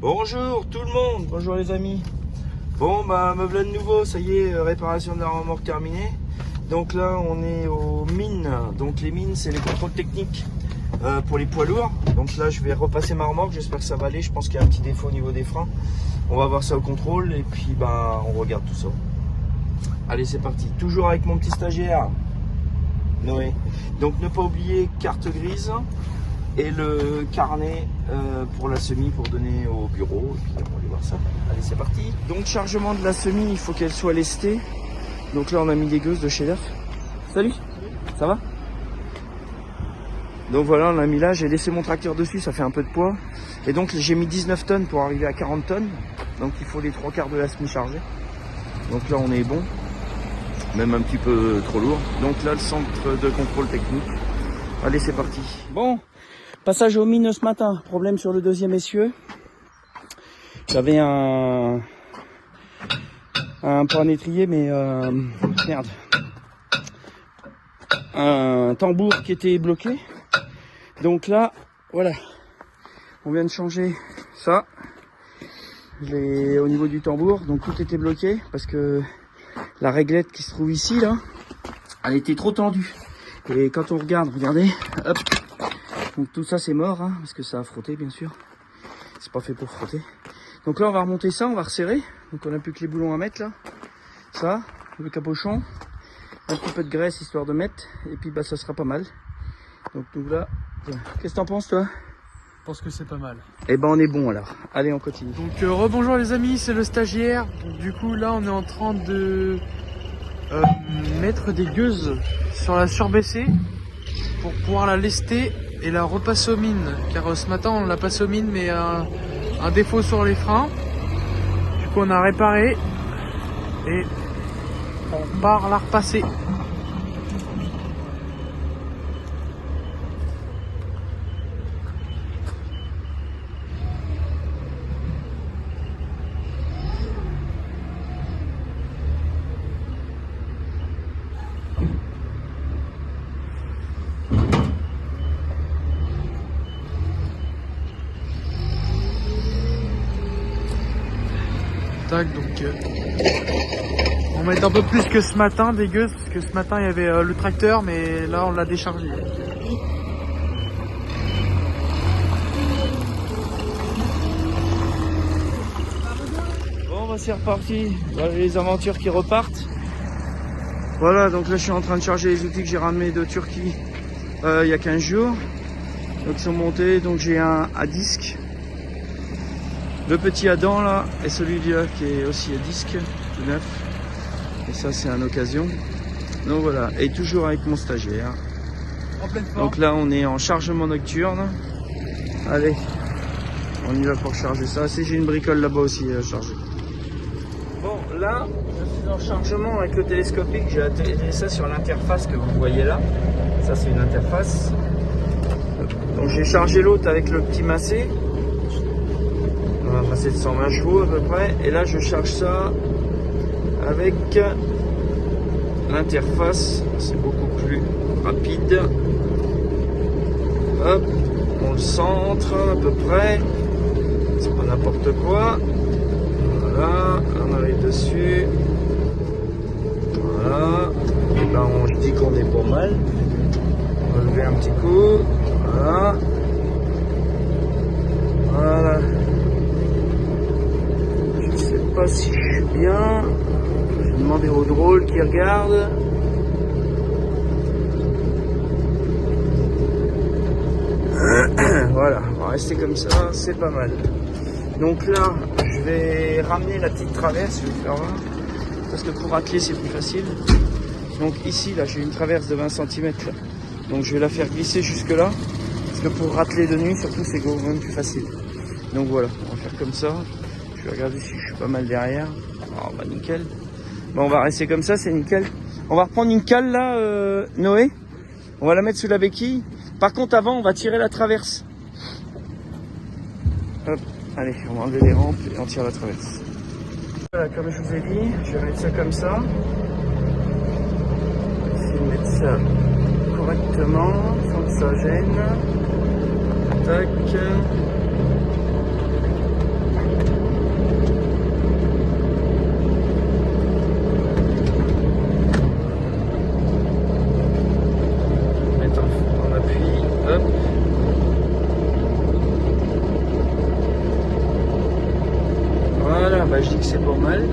Bonjour tout le monde, bonjour les amis. Bon bah me voilà de nouveau, ça y est, réparation de la remorque terminée. Donc là on est aux mines, donc les mines c'est les contrôles techniques pour les poids lourds. Donc là je vais repasser ma remorque, j'espère que ça va aller, je pense qu'il y a un petit défaut au niveau des freins. On va voir ça au contrôle et puis bah on regarde tout ça. Allez c'est parti, toujours avec mon petit stagiaire, Noé. Donc ne pas oublier carte grise et le carnet pour la semis pour donner au bureau. Et puis on va aller voir ça. Allez c'est parti. Donc chargement de la semis, il faut qu'elle soit lestée. Donc là on a mis des gueuses de chez Derf. Salut, ça va? Donc voilà, on a mis là, j'ai laissé mon tracteur dessus, ça fait un peu de poids. Et donc j'ai mis 19 tonnes pour arriver à 40 tonnes. Donc il faut les 3/4 de la semis chargée. Donc là on est bon, même un petit peu trop lourd. Donc là le centre de contrôle technique. Allez c'est parti. Bon, passage aux mines ce matin, problème sur le deuxième essieu. J'avais un pas un étrier mais merde. Un tambour qui était bloqué. Donc là, voilà. On vient de changer ça. Au niveau du tambour, donc tout était bloqué parce que la réglette qui se trouve ici là, elle était trop tendue. Et quand on regarde, regardez, hop. Donc tout ça c'est mort, hein, parce que ça a frotté bien sûr. C'est pas fait pour frotter. Donc là on va remonter ça, on va resserrer. Donc on n'a plus que les boulons à mettre là. Ça, le cabochon, un petit peu de graisse histoire de mettre. Et puis bah ça sera pas mal. Donc nous là, qu'est-ce que t'en penses toi? Je pense que c'est pas mal. Eh ben on est bon alors. Allez on continue. Donc rebonjour les amis, c'est le stagiaire. Donc, du coup là on est en train de mettre des gueuses sur la surbaissée pour pouvoir la lester et la repasser aux mines. Car ce matin on la passe aux mines mais un défaut sur les freins. Du coup on a réparé et on part la repasser. Tac, donc on va mettre un peu plus que ce matin des gueuses parce que ce matin il y avait le tracteur mais là on l'a déchargé. Bon bah c'est reparti, voilà les aventures qui repartent. Voilà donc là je suis en train de charger les outils que j'ai ramenés de Turquie il y a 15 jours. Donc ils sont montés, donc j'ai un à disque. Le petit Adam là et celui-là qui est aussi à disque, tout neuf. Et ça c'est une occasion. Donc voilà, et toujours avec mon stagiaire. En pleine forme. Donc là on est en chargement nocturne. Allez, on y va pour charger ça. Si j'ai une bricole là-bas aussi à charger. Bon là, je suis en chargement avec le télescopique. J'ai atterri ça sur l'interface que vous voyez là. Ça c'est une interface. Donc j'ai chargé l'autre avec le petit massé. On va passer de 120 chevaux à peu près. Et là je charge ça avec l'interface. C'est beaucoup plus rapide. Hop, on le centre à peu près. C'est pas n'importe quoi. Voilà, on arrive dessus. Voilà. Et ben on dit qu'on est pas mal. On va lever un petit coup. Voilà. Voilà. Je sais pas si je suis bien. Je vais demander au drôle qui regarde. Voilà, on va rester comme ça, c'est pas mal. Donc là, je vais ramener la petite traverse, je vais faire voir. Parce que pour racler, c'est plus facile. Donc ici, là, j'ai une traverse de 20 cm. Là. Donc je vais la faire glisser jusque là. Parce que pour racler de nuit, surtout, c'est quand même plus facile. Donc voilà, on va faire comme ça. Je vais regarder si je suis pas mal derrière. Oh bah nickel. Bon, on va rester comme ça, c'est nickel. On va reprendre une cale là, Noé. On va la mettre sous la béquille. Par contre, avant, on va tirer la traverse. Hop, allez, on va enlever les rampes et on tire la traverse. Voilà, comme je vous ai dit, je vais mettre ça comme ça. Essayer de mettre ça correctement, sans que ça gêne. Tac. derrière, bah, je dis que c'est pas mal.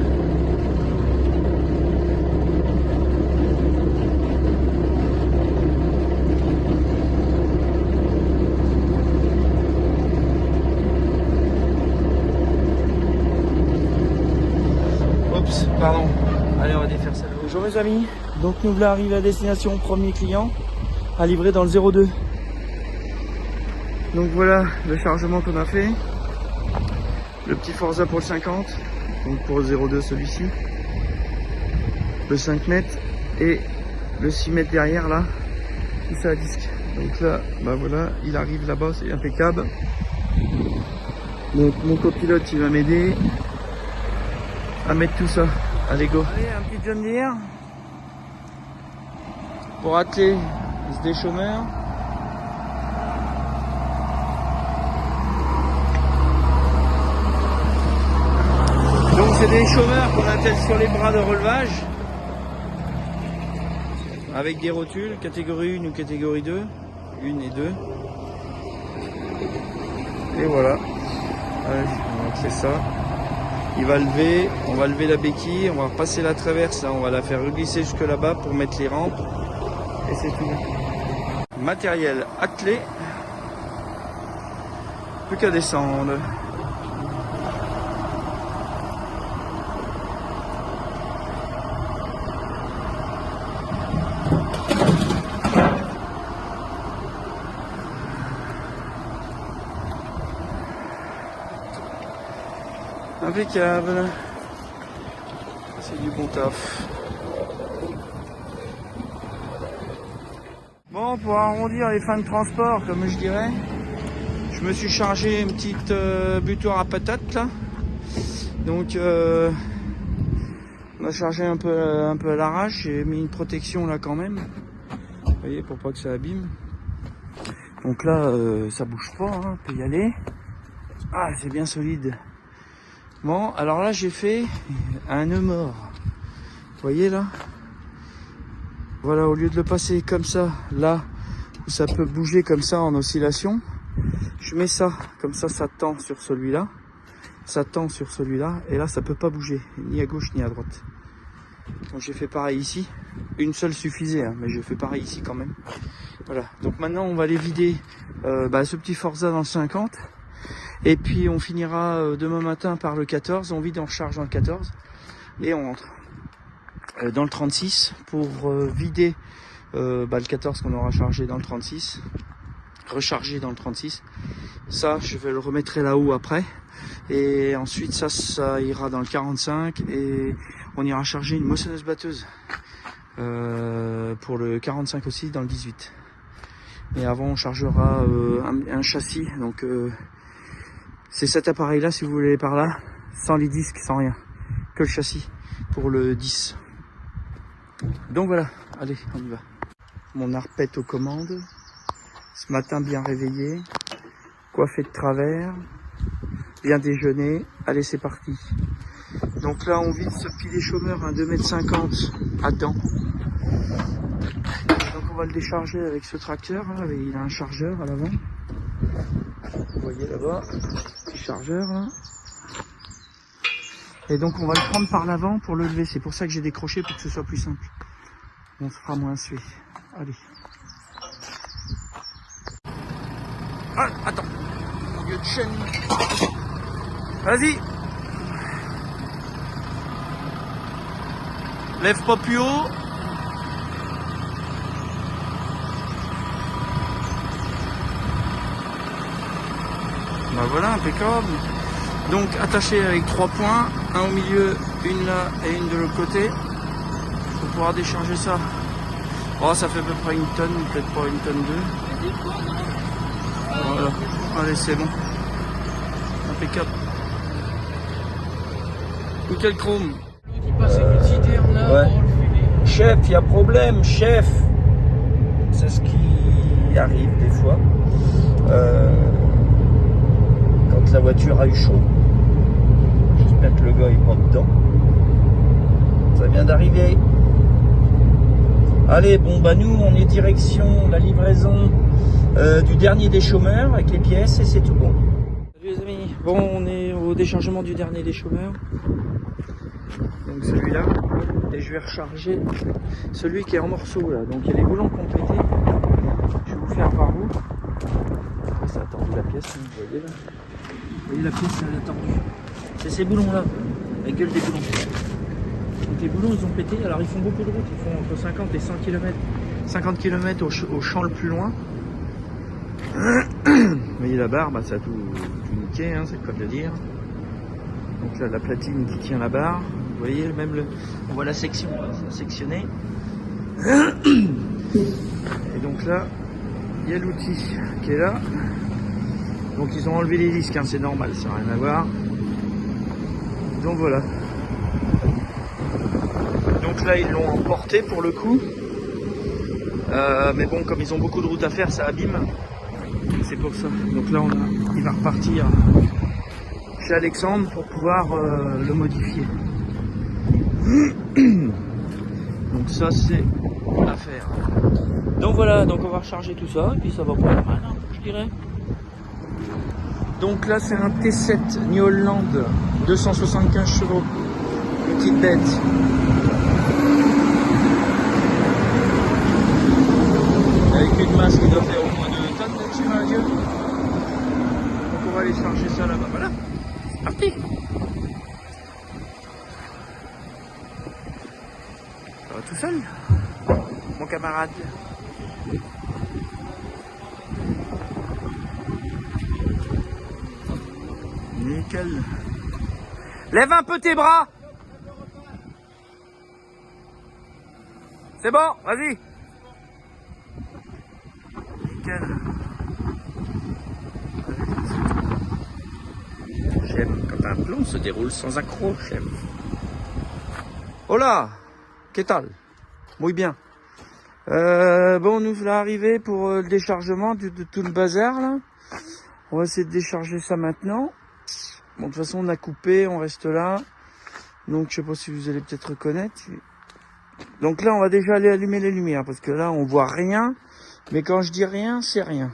Oups, pardon. Allez, on va défaire ça. Bonjour mes amis. Donc nous voilà arrivés à destination, premier client à livrer dans le 02. Donc voilà le chargement qu'on a fait. Le petit Forza pour le 50, donc pour le 02 celui-ci. Le 5 mètres et le 6 mètres derrière là, tout ça à disque. Donc là, bah voilà, il arrive là-bas, c'est impeccable. Donc mon copilote il va m'aider à mettre tout ça à Lego. Allez, un petit John Deere pour atteler des chômeurs. Donc c'est des chômeurs qu'on attelle sur les bras de relevage avec des rotules, catégorie 1 ou catégorie 2, 1 et 2. Et voilà, donc c'est ça. Il va lever, on va lever la béquille, on va repasser la traverse, là, on va la faire reglisser jusque là-bas pour mettre les rampes. Et c'est tout. Matériel attelé. Plus qu'à descendre. Impeccable. C'est du bon taf. Bon, pour arrondir les fins de transport, comme je dirais, je me suis chargé une petite butoir à patates là. Donc on a chargé un peu à l'arrache. J'ai mis une protection là quand même. Vous voyez, pour pas que ça abîme. Donc là, ça bouge pas, hein, on peut y aller. Ah, c'est bien solide. Bon, alors là j'ai fait un nœud mort. Vous voyez là? Voilà, au lieu de le passer comme ça, là où ça peut bouger comme ça en oscillation, je mets ça, comme ça, ça tend sur celui-là, ça tend sur celui-là, et là ça peut pas bouger, ni à gauche ni à droite. Donc j'ai fait pareil ici, une seule suffisait, hein, mais j'ai fait pareil ici quand même. Voilà, donc maintenant on va aller vider ce petit Forza dans le 50. Et puis on finira demain matin par le 14, on vide, on recharge dans le 14 et on rentre dans le 36 pour vider le 14 qu'on aura chargé dans le 36, recharger dans le 36. Ça je vais le remettre là-haut après et ensuite ça ira dans le 45 et on ira charger une moissonneuse batteuse pour le 45 aussi dans le 18. Et avant on chargera un châssis, donc c'est cet appareil là si vous voulez par là, sans les disques, sans rien, que le châssis pour le 10. Donc voilà, allez on y va. Mon arpète aux commandes, ce matin bien réveillé, coiffé de travers, bien déjeuné, allez c'est parti. Donc là on vide ce pied chômeur à 2,50 m à dents. Donc on va le décharger avec ce tracteur, là, il a un chargeur à l'avant. Vous voyez là-bas, petit chargeur là. Et donc on va le prendre par l'avant pour le lever. C'est pour ça que j'ai décroché, pour que ce soit plus simple. On se fera moins suer. Allez. Ah, attends. Mon dieu de chaîne. Vas-y. Lève pas plus haut. Bah voilà, impeccable. Donc attaché avec 3 points, un au milieu, une là et une de l'autre côté, pour pouvoir décharger ça. Oh, ça fait à peu près 1 tonne, peut-être pas 1 tonne 2. Voilà, allez c'est bon. Impeccable. Nickel chrome. Ouais. Chef, il y a problème, chef. C'est ce qui arrive des fois. Quand la voiture a eu chaud. J'espère que le gars est pas dedans. Ça vient d'arriver. Allez, bon bah nous on est direction la livraison du dernier des chômeurs avec les pièces et c'est tout bon. Salut les amis, bon on est au au déchargement du dernier déchauffeur. Donc celui-là. Et je vais recharger celui qui est en morceaux là. Donc il y a les boulons qui ont pété. Je vais vous faire voir où. Ça a tordu la pièce, hein, vous voyez là. Vous voyez la pièce, elle a tordu. C'est ces boulons là, la gueule des boulons. Donc les boulons ils ont pété, alors ils font beaucoup de route, ils font entre 50 et 100 km. 50 km au champ le plus loin. Vous voyez la barre, bah, ça a tout niqué, hein, c'est le cas de le dire. Donc là la platine qui tient la barre. Vous voyez même on voit la section, c'est sectionné. Et donc là, il y a l'outil qui est là. Donc ils ont enlevé les disques, hein, c'est normal, ça n'a rien à voir. Donc voilà. Donc là ils l'ont emporté pour le coup. Mais bon, comme ils ont beaucoup de route à faire, ça abîme. C'est pour ça. Donc là il va repartir chez Alexandre pour pouvoir le modifier. Donc ça c'est à faire. Donc voilà, donc on va recharger tout ça et puis ça va pas mal, hein, je dirais. Donc là c'est un T7 New Holland 275 chevaux, petite bête. Avec une masse qui doit faire au moins 2 tonnes là-dessus, hein, Dieu. Donc on va aller charger ça là-bas. Voilà, c'est parti. Ça va tout seul, mon camarade. Nickel. Lève un peu tes bras. C'est bon, vas-y. Nickel. J'aime quand un plan se déroule sans accroc, j'aime. Hola, qu'est-ce que Muy bien. Bon, nous voilà arrivés pour le déchargement de tout le bazar là. On va essayer de décharger ça maintenant. Bon, de toute façon, on a coupé, on reste là. Donc, je sais pas si vous allez peut-être reconnaître. Donc là, on va déjà aller allumer les lumières parce que là, on voit rien. Mais quand je dis rien, c'est rien.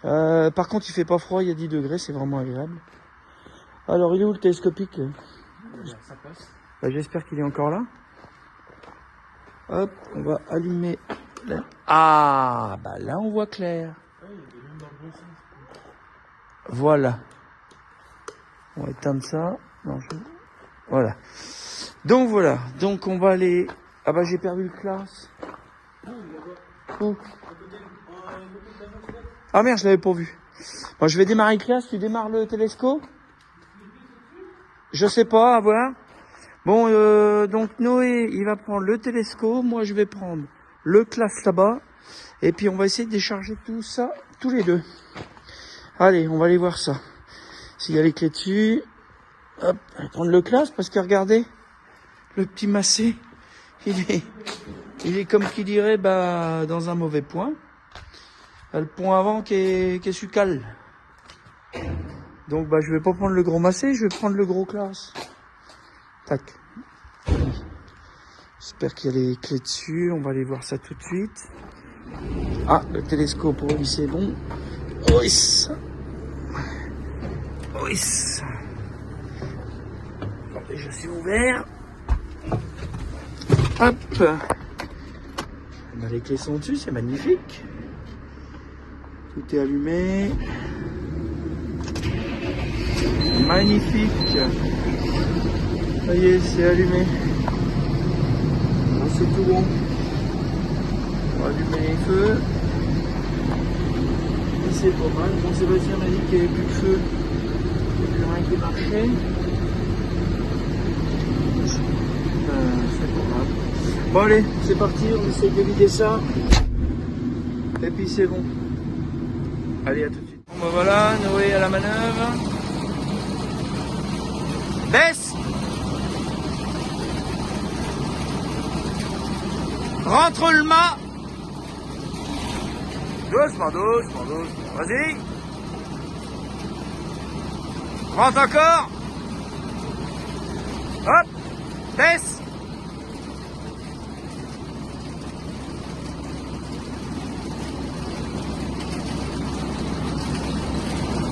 Par contre, il fait pas froid, il y a 10 degrés, c'est vraiment agréable. Alors, il est où le télescopique? Ça passe. Bah, j'espère qu'il est encore là. Hop, on va allumer. Ah, bah là, on voit clair. Voilà. On va éteindre ça. Non, voilà. Donc voilà. Donc on va aller. Ah bah j'ai perdu le classe. Oh. Ah merde, je l'avais pas vu. Bon, je vais démarrer le classe. Tu démarres le télescope? Je sais pas, à voir. Bon, donc Noé, il va prendre le télescope. Moi, je vais prendre le classe là-bas. Et puis on va essayer de décharger tout ça, tous les deux. Allez, on va aller voir ça. S'il y a les clés dessus. Hop, on va prendre le classe parce que regardez, le petit Massé, il est comme qui dirait, bah, dans un mauvais point. Le point avant qui est succal. Donc, bah, je vais pas prendre le gros Massé, je vais prendre le gros classe. Tac. J'espère qu'il y a les clés dessus. On va aller voir ça tout de suite. Ah, le télescope, oui, c'est bon. Oui. Oui. Bon, déjà c'est ouvert. Hop. Ben, les clés sont dessus, c'est magnifique. Tout est allumé. Magnifique. Ça y est, c'est allumé. Ah, c'est tout bon. On va allumer les feux. Et c'est pas mal. Bon, Sébastien m'a dit qu'il n'y avait plus de feu. Il n'y a plus rien qui marchait. C'est pas grave. Bon allez, c'est parti, on essaie de vider ça. Et puis c'est bon. Allez, à tout de suite. Bon ben voilà, Noé à la manœuvre. Baisse. Rentre le mât. Doucement, doucement, doucement. Vas-y. Rentre encore. Hop. Baisse.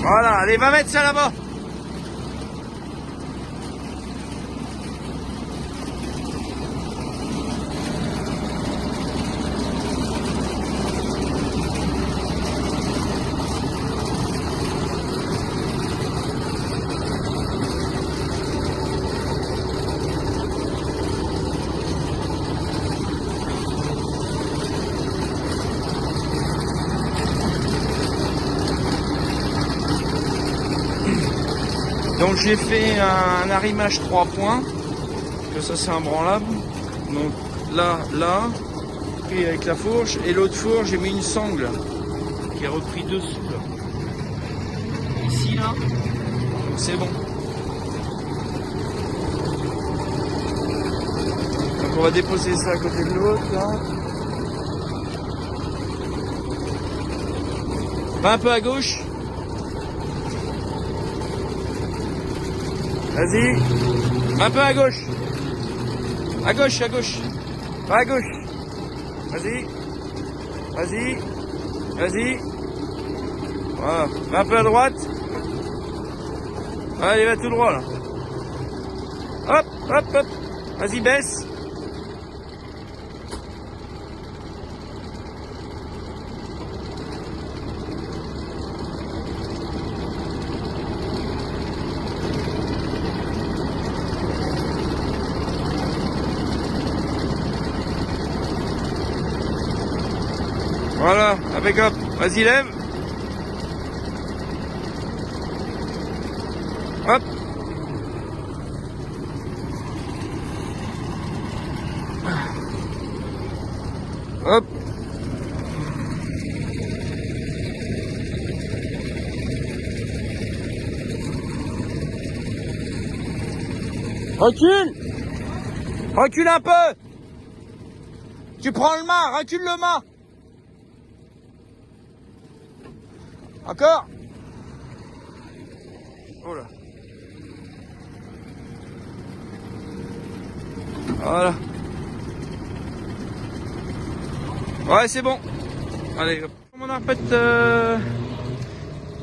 Voilà, allez, va mettre ça là-bas. Donc j'ai fait un arrimage 3 points, que ça c'est imbranlable. Donc là, pris avec la fourche, et l'autre fourche j'ai mis une sangle qui est repris dessous là. Ici là, donc c'est bon. Donc on va déposer ça à côté de l'autre là. Va un peu à gauche. Vas-y. Un peu à gauche. À gauche, à gauche. Va à gauche. Vas-y. Vas-y. Vas-y. Voilà. Va un peu à droite. Allez, va tout droit là. Hop, hop, hop. Vas-y, baisse. Voilà, impeccable. Vas-y, lève. Hop. Hop. Recule. Recule un peu. Tu prends le mât, recule le mât. Encore. Oh là. Voilà. Ouais, c'est bon. Allez, hop. On a fait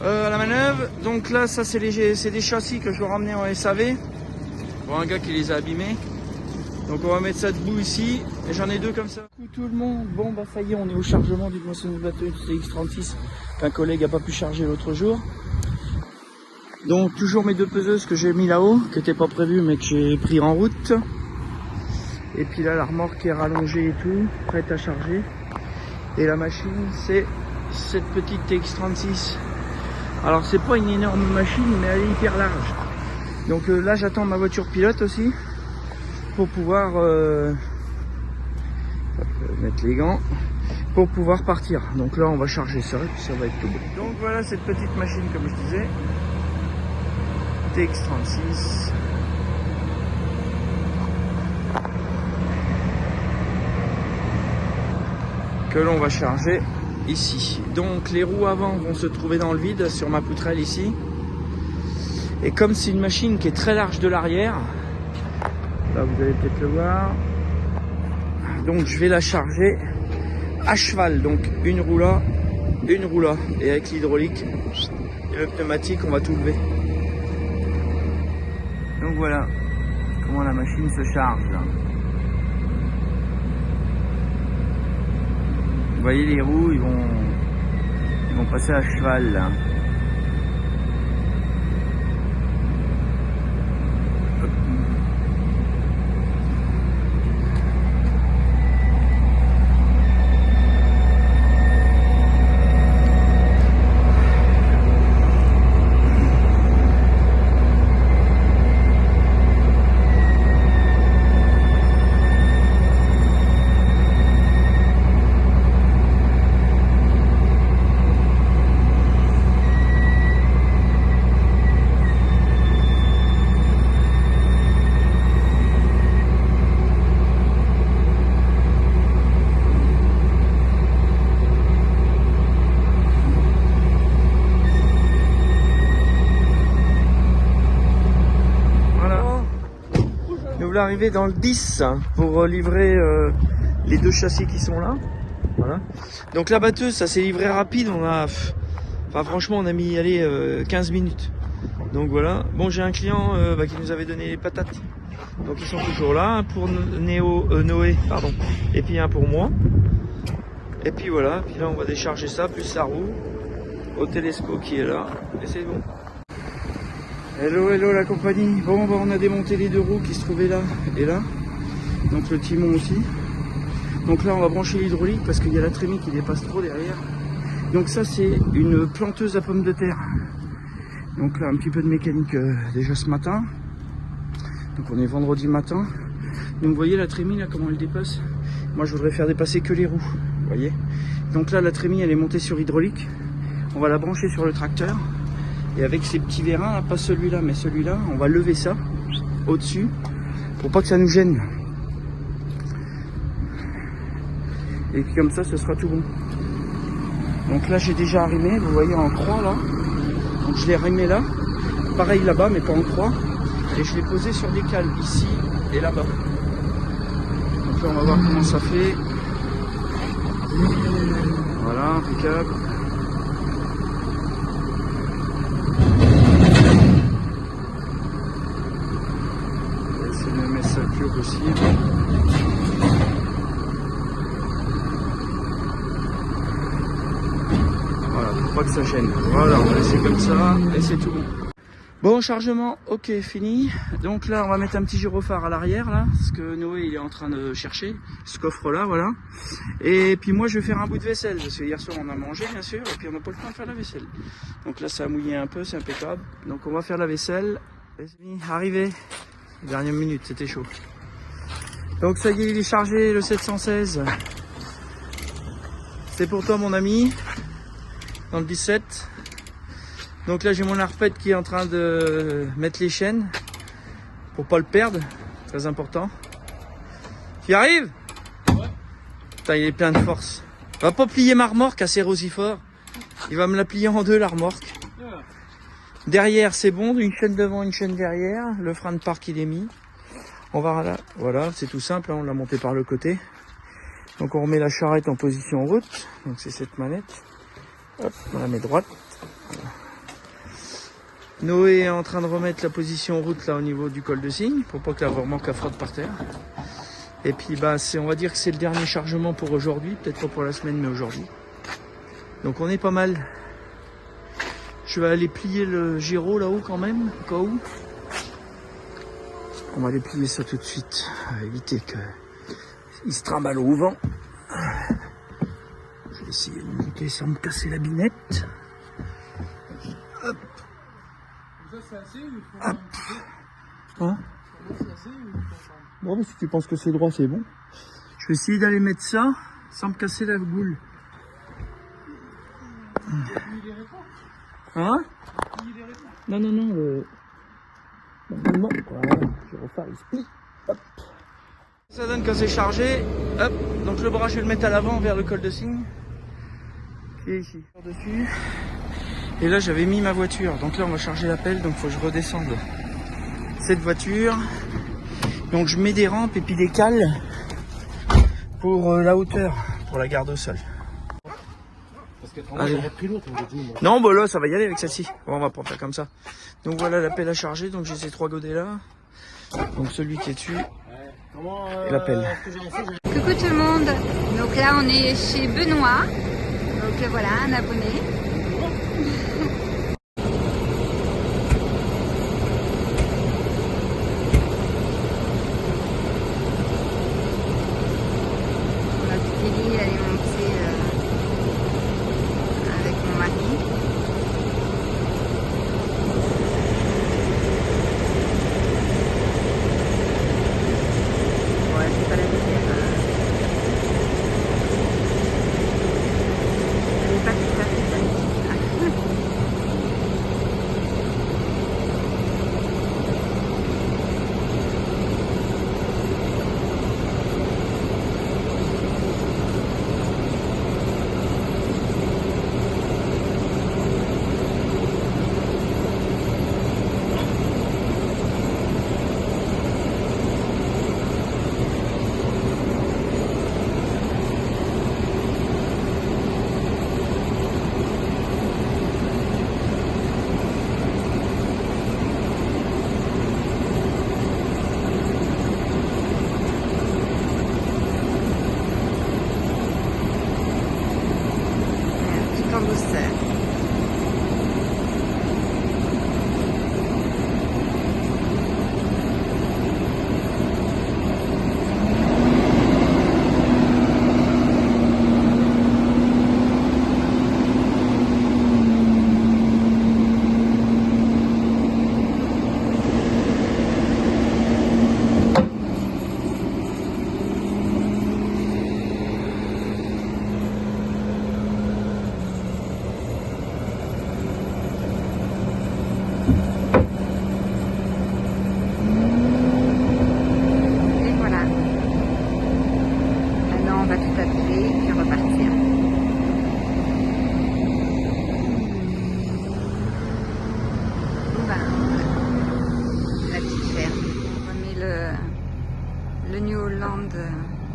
à la manœuvre. Donc là, ça c'est des châssis que je dois ramener en SAV. Pour un gars qui les a abîmés. Donc on va mettre ça debout ici. Et j'en ai deux comme ça. Coucou tout le monde. Bon bah ça y est, on est au chargement du moissonneuse-batteuse TX36 qu'un collègue a pas pu charger l'autre jour. Donc toujours mes deux peseuses que j'ai mis là-haut, qui n'étaient pas prévues mais que j'ai pris en route. Et puis là la remorque est rallongée et tout, prête à charger. Et la machine c'est cette petite TX36. Alors c'est pas une énorme machine mais elle est hyper large. Donc là j'attends ma voiture pilote aussi pour pouvoir mettre les gants pour pouvoir partir. Donc là on va charger ça et puis ça va être tout bon. Donc voilà cette petite machine comme je disais. TX36. Que l'on va charger ici. Donc les roues avant vont se trouver dans le vide sur ma poutrelle ici. Et comme c'est une machine qui est très large de l'arrière, là vous allez peut-être le voir, donc je vais la charger à cheval. Donc une roue là, une roue là. Et avec l'hydraulique et le pneumatique on va tout lever. Donc voilà comment la machine se charge là. Vous voyez les roues, ils vont passer à cheval là. Arriver dans le 10 pour livrer les deux châssis qui sont là. Voilà. Donc la batteuse, ça s'est livré rapide. On a, enfin franchement, on a mis 15 minutes. Donc voilà. Bon, j'ai un client qui nous avait donné les patates. Donc ils sont toujours là. Un pour Noé, pardon. Et puis un pour moi. Et puis voilà. Puis là, on va décharger ça plus la roue au télescope qui est là. Et c'est bon. Hello, hello la compagnie. Bon, bah, on a démonté les deux roues qui se trouvaient là et là. Donc le timon aussi. Donc là, on va brancher l'hydraulique parce qu'il y a la trémie qui dépasse trop derrière. Donc ça, c'est une planteuse à pommes de terre. Donc là un petit peu de mécanique déjà ce matin. Donc on est vendredi matin. Donc vous voyez la trémie là comment elle dépasse. Moi je voudrais faire dépasser que les roues. Vous voyez. Donc là la trémie elle est montée sur hydraulique. On va la brancher sur le tracteur. Et avec ces petits vérins, là, pas celui-là mais celui-là, on va lever ça au-dessus pour pas que ça nous gêne. Et puis comme ça ce sera tout bon. Donc là j'ai déjà arrimé, vous voyez en croix là. Donc je l'ai arrimé là. Pareil là-bas mais pas en croix. Et je l'ai posé sur des cales ici et là-bas. Donc là on va voir comment ça fait. Voilà, impeccable. On va essayer de mettre ça le plus haut possible. Voilà, pour pas que ça gêne. Voilà, on va laisser comme ça et c'est tout bon. Bon, chargement, ok, fini. Donc là, on va mettre un petit gyrophare à l'arrière, là, ce que Noé il est en train de chercher, ce coffre-là, voilà. Et puis moi, je vais faire un bout de vaisselle, parce que hier soir, on a mangé, bien sûr, et puis on n'a pas le temps de faire la vaisselle. Donc là, ça a mouillé un peu, c'est impeccable. Donc on va faire la vaisselle. Les amis, arrivé. Dernière minute, c'était chaud. Donc ça y est, il est chargé, le 716. C'est pour toi, mon ami, dans le 17. Donc là j'ai mon arpète qui est en train de mettre les chaînes pour pas le perdre, très important. Tu y arrives? Ouais. Putain, il est plein de force. Va pas plier ma remorque assez rosifort. Il va me la plier en deux la remorque. Ouais. Derrière c'est bon, une chaîne devant, une chaîne derrière. Le frein de parc il est mis. On va là, voilà, c'est tout simple, hein, on l'a monté par le côté. Donc on remet la charrette en position route. Donc c'est cette manette. Hop, on la met droite. Voilà. Noé est en train de remettre la position route là au niveau du col de cygne pour pas que la remorque frotte par terre. Et puis bah on va dire que c'est le dernier chargement pour aujourd'hui, peut-être pas pour la semaine mais aujourd'hui. Donc on est pas mal. Je vais aller plier le gyro là-haut quand même, au cas où. On va aller plier ça tout de suite, éviter qu'il se trimballe au vent. Je vais essayer de monter sans me casser la binette. Hop. Hop. Hein? Bon, mais si tu penses que c'est droit, c'est bon. Je vais essayer d'aller mettre ça sans me casser la boule. Hein? Non, non, non. Normalement, voilà, je vais refaire, il se plie. Hop. Ça donne quand c'est chargé. Hop. Donc le bras, je vais le mettre à l'avant vers le col de cygne. Qui est ici. Dessus. Et là j'avais mis ma voiture, donc là on va charger la pelle, donc il faut que je redescende cette voiture. Donc je mets des rampes et puis des cales pour la hauteur, pour la garde au sol. Parce que pris l'autre, non, bah là ça va y aller avec celle-ci. Bon, on va pas faire comme ça. Donc voilà la pelle à charger, donc j'ai ces trois godets là. Donc celui qui est dessus et la pelle. Coucou tout le monde, donc là on est chez Benoît, donc voilà un abonné. Pas tout à fait.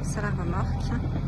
sur la remorque.